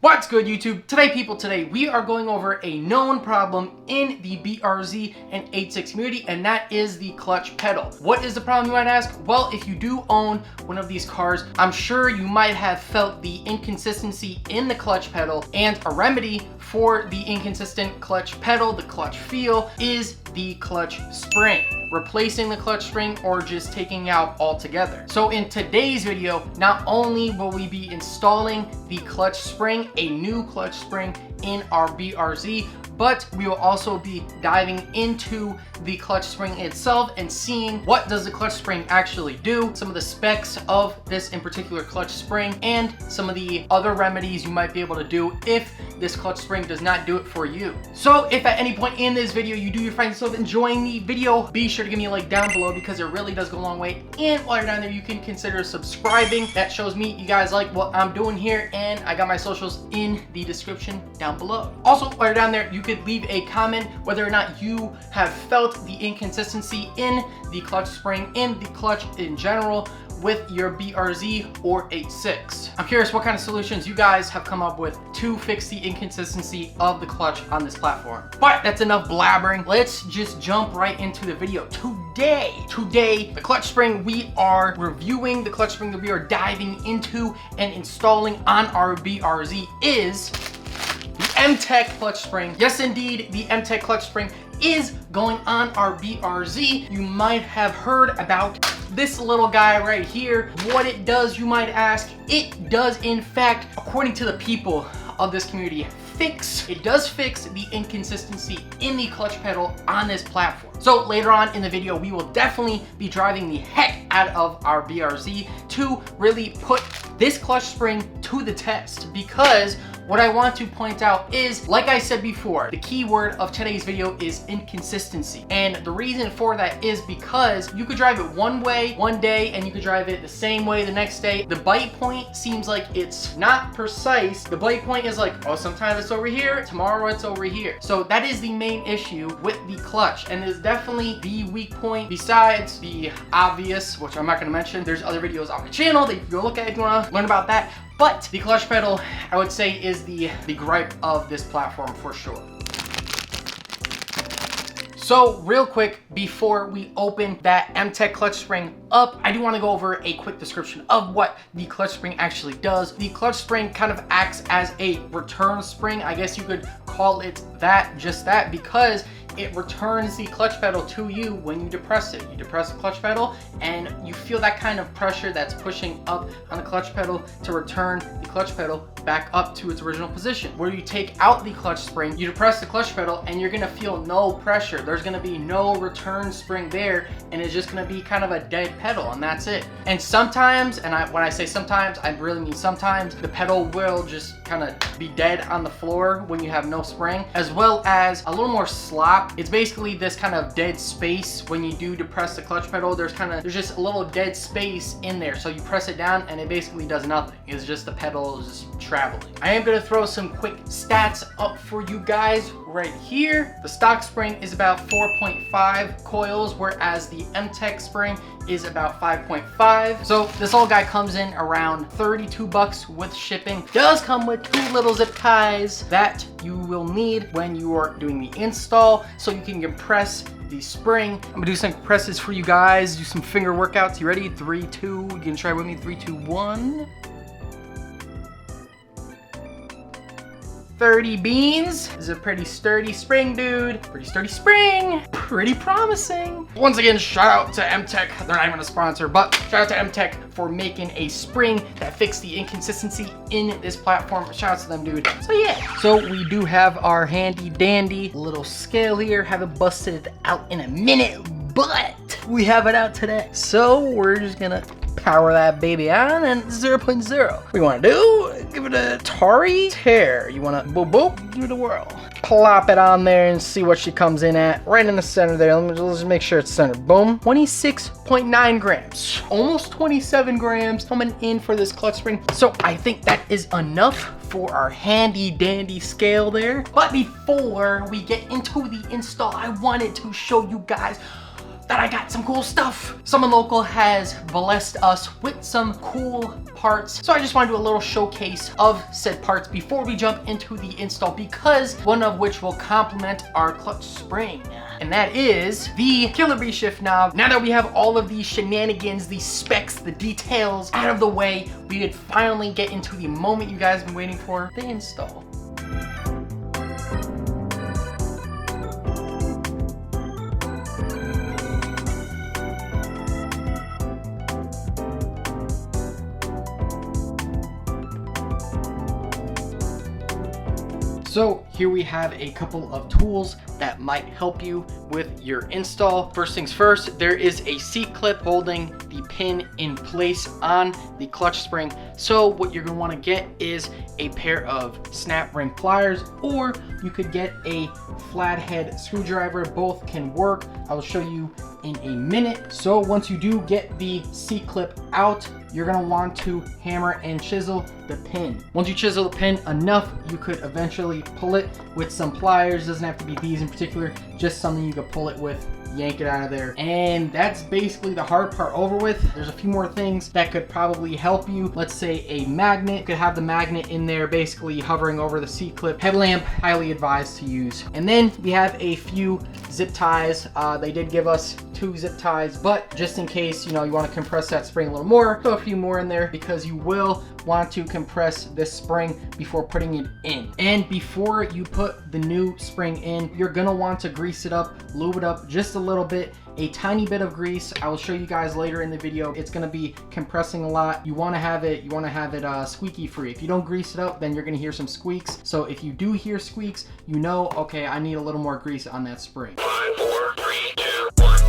What's good, YouTube? Today we are going over a known problem in the BRZ and 86 community, and that is the clutch pedal. What is the problem, you might ask? Well, if you do own one of these cars, I'm sure you might have felt the inconsistency in the clutch pedal, and a remedy for the inconsistent clutch pedal, the clutch feel, is the clutch spring. Replacing the clutch spring or just taking out altogether. So in today's video, not only will we be installing the clutch spring, a new clutch spring in our BRZ, but we will also be diving into the clutch spring itself and seeing what does the clutch spring actually do, some of the specs of this in particular clutch spring, and some of the other remedies you might be able to do if this clutch spring does not do it for you. So if at any point in this video you do find yourself enjoying the video, be sure to give me a like down below because it really does go a long way. And while you're down there, you can consider subscribing. That shows me you guys like what I'm doing here, and I got my socials in the description down below. Also, while you're down there, you could leave a comment whether or not you have felt the inconsistency in the clutch spring, in the clutch in general, with your BRZ or 86. I'm curious what kind of solutions you guys have come up with to fix the inconsistency of the clutch on this platform. But that's enough blabbering. Let's just jump right into the video. Today, the clutch spring, we are reviewing the clutch spring that we are diving into and installing on our BRZ is the M-Tech clutch spring. Yes, indeed, the M-Tech clutch spring is going on our BRZ. You might have heard about this little guy right here. What it does, you might ask. It does, in fact, according to the people of this community, it does fix the inconsistency in the clutch pedal on this platform. So later on in the video, we will definitely be driving the heck out of our BRZ to really put this clutch spring to the test, because what I want to point out is, like I said before, the key word of today's video is inconsistency. And the reason for that is because you could drive it one way one day and you could drive it the same way the next day. The bite point seems like it's not precise. The bite point is like, oh, sometimes it's over here, tomorrow it's over here. So that is the main issue with the clutch, and is definitely the weak point, besides the obvious, which I'm not gonna mention. There's other videos on my channel that you can go look at if you wanna learn about that. But the clutch pedal, I would say, is the gripe of this platform for sure. So real quick, before we open that M-Tech clutch spring up, I do want to go over a quick description of what the clutch spring actually does. The clutch spring kind of acts as a return spring. I guess you could call it that, just that, because it returns the clutch pedal to you when you depress it. You depress the clutch pedal and you feel that kind of pressure that's pushing up on the clutch pedal to return the clutch pedal back up to its original position. Where you take out the clutch spring, you depress the clutch pedal, and you're gonna feel no pressure. There's gonna be no return spring there, and it's just gonna be kind of a dead pedal, and that's it. And sometimes, and when I say sometimes, I really mean sometimes, the pedal will just kind of be dead on the floor when you have no spring, as well as a little more slop. It's basically this kind of dead space when you do depress the clutch pedal. There's just a little dead space in there, so you press it down and it basically does nothing. It's just the pedal is just traveling. I am going to throw some quick stats up for you guys right here. The stock spring is about 4.5 coils, whereas the M-Tech spring is about 5.5. So this little guy comes in around 32 bucks with shipping. Does come with 2 little zip ties that you will need when you are doing the install, so you can compress the spring. I'm gonna do some compresses for you guys, do some finger workouts. You ready? 3, 2, you can try with me. 3, 2, 1. 30 beans. This is a pretty sturdy spring, dude. Pretty sturdy spring. Pretty promising. Once again, shout out to M-Tech. They're not even a sponsor, but shout out to M-Tech for making a spring that fixed the inconsistency in this platform. Shout out to them, dude. So yeah. So we do have our handy dandy little scale here. Haven't busted it out in a minute, but we have it out today. So we're just gonna power that baby on, and 0.0. What you want to do? Give it a Tari tear. You want to boop boop, give it a whirl. Plop it on there and see what she comes in at. Right in the center there. Let's just make sure it's centered. Boom. 26.9 grams. Almost 27 grams coming in for this clutch spring. So I think that is enough for our handy dandy scale there. But before we get into the install, I wanted to show you guys that I got some cool stuff. Someone local has blessed us with some cool parts, so I just want to do a little showcase of said parts before we jump into the install, because one of which will complement our clutch spring, and that is the Killer Bee shift knob. Now that we have all of these shenanigans, the specs, the details out of the way, we could finally get into the moment you guys have been waiting for, the install. So here we have a couple of tools that might help you with your install. First things first, there is a C-clip holding the pin in place on the clutch spring. So what you're gonna wanna get is a pair of snap ring pliers, or you could get a flathead screwdriver. Both can work. I will show you in a minute. So once you do get the C-clip out, you're gonna want to hammer and chisel the pin. Once you chisel the pin enough, you could eventually pull it with some pliers. Doesn't have to be these in particular, just something you could pull it with, yank it out of there. And that's basically the hard part over with. There's a few more things that could probably help you. Let's say a magnet. You could have the magnet in there basically hovering over the C-clip. Headlamp, highly advised to use. And then we have a few zip ties. They did give us 2 zip ties, but just in case, you know, you want to compress that spring a little more, throw a few more in there, because you will want to compress this spring before putting it in. And before you put the new spring in, you're gonna want to grease it up, lube it up just a little bit, a tiny bit of grease. I will show you guys later in the video. It's gonna be compressing a lot. You wanna have it squeaky free. If you don't grease it up, then you're gonna hear some squeaks. So if you do hear squeaks, you know, okay, I need a little more grease on that spring. 5, 4, 3, 2, 1.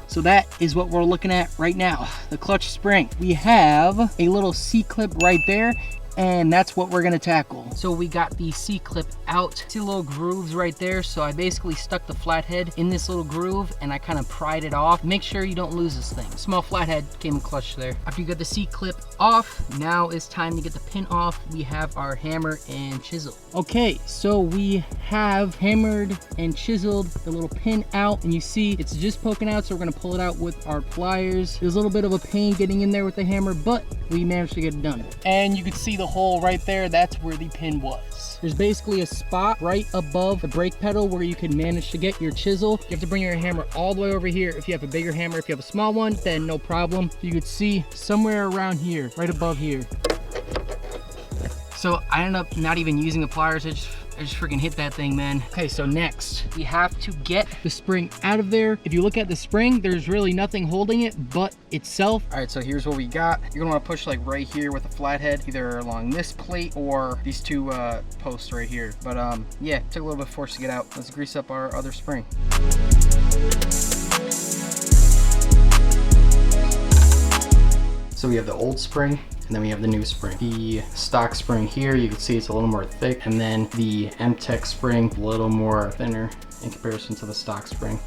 So that is what we're looking at right now, the clutch spring. We have a little C-clip right there, and that's what we're gonna tackle. So we got the C-clip out. See the little grooves right there? So I basically stuck the flathead in this little groove and I kind of pried it off. Make sure you don't lose this thing. Small flathead came in clutch there. After you get the C-clip off, now it's time to get the pin off. We have our hammer and chisel. Okay, so we have hammered and chiseled the little pin out, and you see it's just poking out, so we're gonna pull it out with our pliers. There's a little bit of a pain getting in there with the hammer, but we managed to get it done. And you can see the hole right there. That's where the pin was. There's basically a spot right above the brake pedal where you can manage to get your chisel. You have to bring your hammer all the way over here. If you have a bigger hammer, if you have a small one, then no problem. You could see somewhere around here, right above here. So I ended up not even using the pliers. I just freaking hit that thing, man. Okay, so next, we have to get the spring out of there. If you look at the spring, there's really nothing holding it but itself. All right, so here's what we got. You're gonna wanna push like right here with a flathead, either along this plate or these 2 posts right here. But yeah, took a little bit of force to get out. Let's grease up our other spring. So we have the old spring, and then we have the new spring. The stock spring here, you can see it's a little more thick, and then the M-Tech spring, a little more thinner in comparison to the stock spring.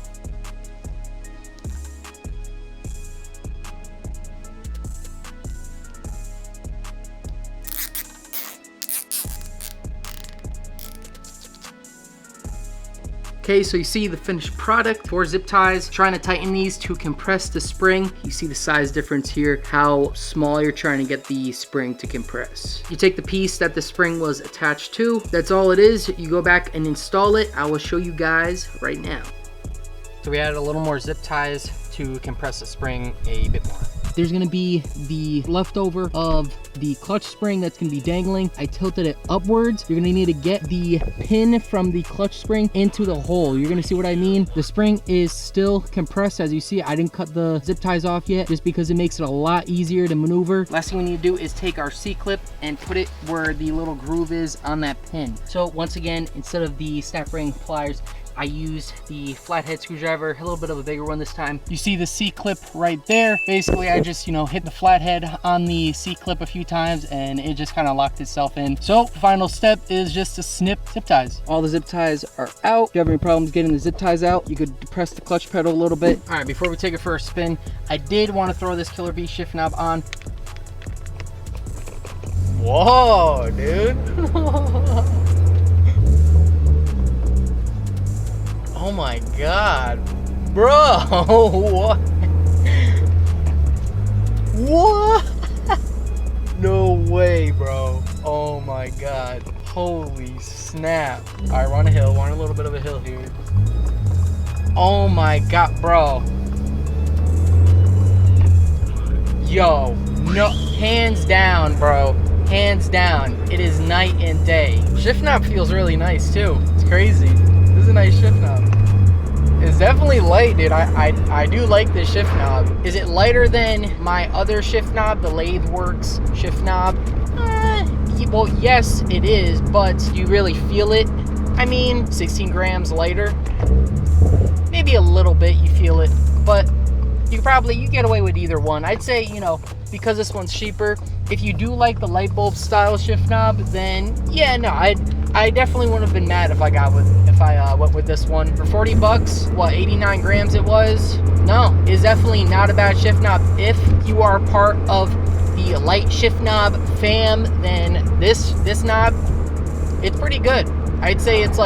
Okay, so you see the finished product, 4 zip ties. Trying to tighten these to compress the spring. You see the size difference here, how small you're trying to get the spring to compress. You take the piece that the spring was attached to. That's all it is. You go back and install it. I will show you guys right now. So we added a little more zip ties to compress the spring a bit more. There's gonna be the leftover of the clutch spring that's gonna be dangling. I tilted it upwards. You're gonna need to get the pin from the clutch spring into the hole. You're gonna see what I mean. The spring is still compressed. As you see, I didn't cut the zip ties off yet just because it makes it a lot easier to maneuver. Last thing we need to do is take our C-clip and put it where the little groove is on that pin. So once again, instead of the snap ring pliers, I used the flathead screwdriver, a little bit of a bigger one this time. You see the C-clip right there. Basically, I just, hit the flathead on the C-clip a few times and it just kind of locked itself in. So final step is just to snip zip ties. All the zip ties are out. If you have any problems getting the zip ties out, you could depress the clutch pedal a little bit. All right, before we take it for a spin, I did want to throw this Killer Bee shift knob on. Whoa, dude. Oh my God, bro, what? What? No way, bro. Oh my God, holy snap. All right, we're on a hill, we're on a little bit of a hill here. Oh my God, bro. Yo, no, hands down, bro. Hands down, it is night and day. Shift knob feels really nice too. It's crazy. This is a nice shift knob. It's definitely light, dude. I do like this shift knob. Is it lighter than my other shift knob, the LatheWorks shift knob? Well, yes, it is, but do you really feel it? I mean, 16 grams lighter. Maybe a little bit you feel it, but you get away with either one. I'd say, because this one's cheaper, if you do like the light bulb style shift knob, then yeah, no, I definitely wouldn't have been mad if I went with this one. For 40 bucks, what, 89 grams it was? No, it's definitely not a bad shift knob. If you are part of the light shift knob fam, then this knob, it's pretty good. I'd say it's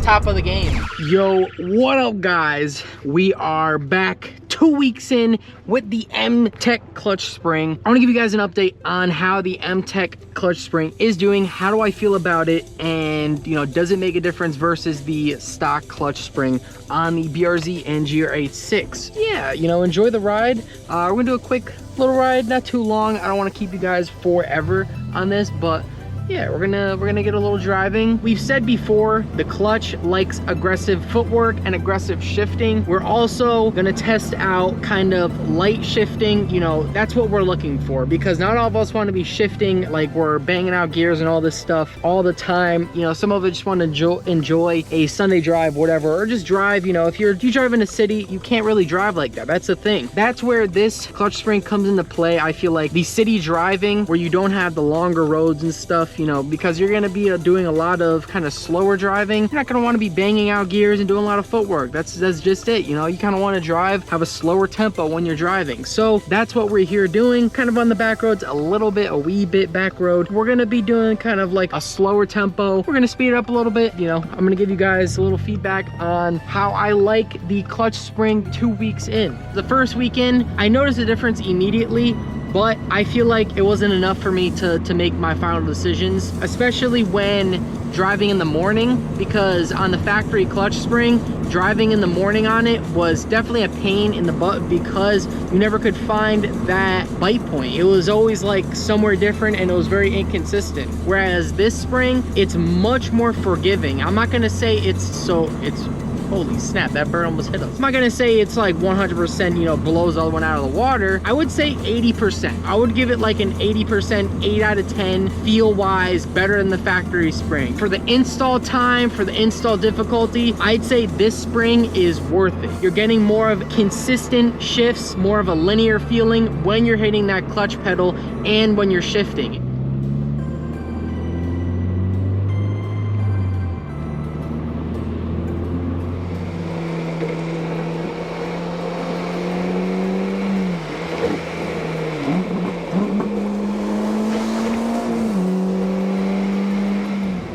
top of the game. Yo, what up guys? We are back 2 weeks in with the M-Tech clutch spring. I want to give you guys an update on how the M-Tech clutch spring is doing. How do I feel about it? And does it make a difference versus the stock clutch spring on the BRZ and GR86? Yeah, enjoy the ride. We're gonna do a quick little ride, not too long. I don't want to keep you guys forever on this, but yeah, we're gonna get a little driving. We've said before, the clutch likes aggressive footwork and aggressive shifting. We're also gonna test out kind of light shifting. That's what we're looking for, because not all of us want to be shifting like we're banging out gears and all this stuff all the time. Some of us just want to enjoy a Sunday drive, whatever, or just drive. If you drive in a city, you can't really drive like that. That's the thing. That's where this clutch spring comes into play. I feel like the city driving, where you don't have the longer roads and stuff, because you're going to be doing a lot of kind of slower driving. You're not going to want to be banging out gears and doing a lot of footwork. That's just it. You kind of want to drive, have a slower tempo when you're driving. So that's what we're here doing, kind of on the back roads, a wee bit back road. We're going to be doing kind of like a slower tempo. We're going to speed it up a little bit. I'm going to give you guys a little feedback on how I like the clutch spring 2 weeks in. The first weekend, I noticed a difference immediately, but I feel like it wasn't enough for me to make my final decisions, especially when driving in the morning, because on the factory clutch spring, driving in the morning on it was definitely a pain in the butt, because you never could find that bite point. It was always like somewhere different and it was very inconsistent. Whereas this spring, it's much more forgiving. I'm not gonna say it's holy snap, that bird almost hit us. I'm not gonna say it's like 100%, blows the other one out of the water. I would say 80%. I would give it like an 80%, 8 out of 10, feel-wise, better than the factory spring. For the install time, for the install difficulty, I'd say this spring is worth it. You're getting more of consistent shifts, more of a linear feeling when you're hitting that clutch pedal and when you're shifting.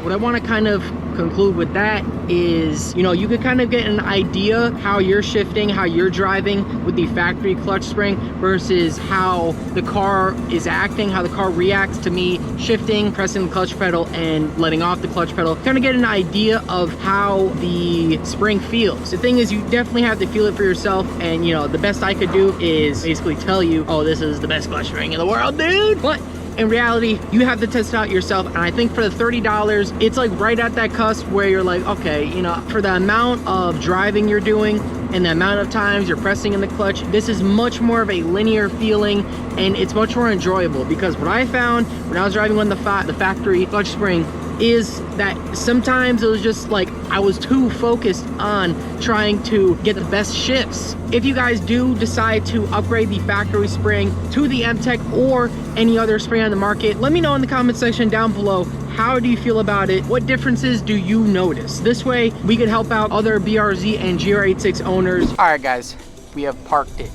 What I want to kind of conclude with that is, you could kind of get an idea how you're shifting, how you're driving with the factory clutch spring versus how the car is acting, how the car reacts to me shifting, pressing the clutch pedal and letting off the clutch pedal. Kind of get an idea of how the spring feels. The thing is, you definitely have to feel it for yourself, and the best I could do is basically tell you, oh, this is the best clutch spring in the world, dude. But in reality, you have to test it out yourself, and I think for the $30, it's like right at that cusp where you're like, okay, for the amount of driving you're doing and the amount of times you're pressing in the clutch, this is much more of a linear feeling, and it's much more enjoyable. Because what I found when I was driving on the factory clutch spring, is that sometimes it was just like I was too focused on trying to get the best shifts. If you guys do decide to upgrade the factory spring to the M-Tech or any other spring on the market, let me know in the comment section down below. How do you feel about it? What differences do you notice? This way we could help out other BRZ and GR86 owners. All right guys, we have parked it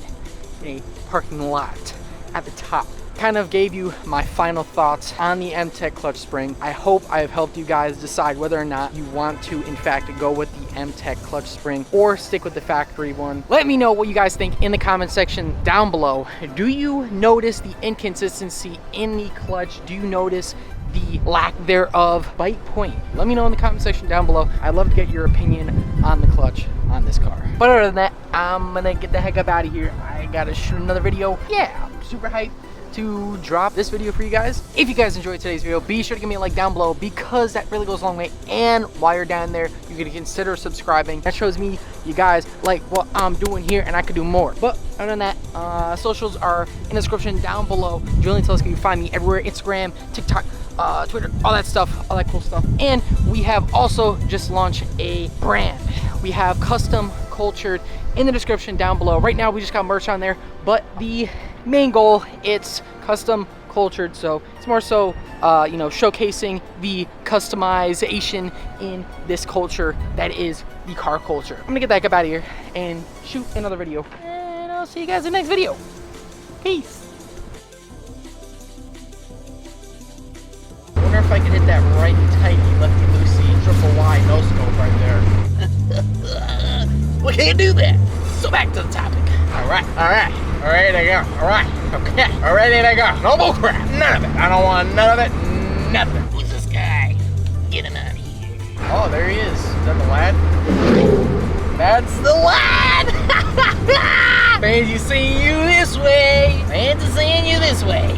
in a parking lot at the top. Kind of gave you my final thoughts on the M-Tech clutch spring. I hope I have helped you guys decide whether or not you want to in fact go with the M-Tech clutch spring or stick with the factory one. Let me know what you guys think in the comment section down below. Do you notice the inconsistency in the clutch? Do you notice the lack thereof bite point? Let me know in the comment section down below. I'd love to get your opinion on the clutch on this car. But other than that, I'm gonna get the heck up out of here. I gotta shoot another video. Yeah, I'm super hyped to drop this video for you guys. If you guys enjoyed today's video, be sure to give me a like down below because that really goes a long way. And while you're down there, you can consider subscribing. That shows me you guys like what I'm doing here and I could do more. But other than that, socials are in the description down below. Julian Telescope, you can find me everywhere: Instagram, TikTok, Twitter, all that stuff, all that cool stuff. And we have also just launched a brand. We have Custom Cultured in the description down below. Right now we just got merch on there, but the main goal, it's custom cultured, so it's more so you know, showcasing the customization in this culture that is the car culture. I'm gonna get that up out of here and shoot another video, and I'll see you guys in the next video. Peace. I wonder if I could hit that right tighty lefty loosey triple Y no scope right there. We can't do that. So back to the topic. All right, ready to go. All right, okay, all ready to go. No bull crap, none of it. I don't want none of it, nothing. Who's this guy? Get him out of here. Oh, there he is. Is that the lad? That's the lad. Fancy seeing you this way. Fancy seeing you this way.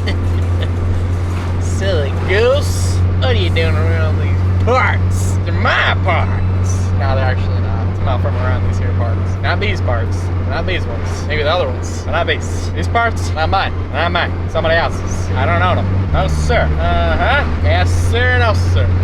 Silly goose. What are you doing around these parts? They're my parts. No, they're actually not. I'm not from around these here parts. Not these parts. Not these ones. Maybe the other ones. But not these. These parts, not mine. Not mine. Somebody else's. I don't own them. No, sir. Uh-huh. Yes, sir. No, sir.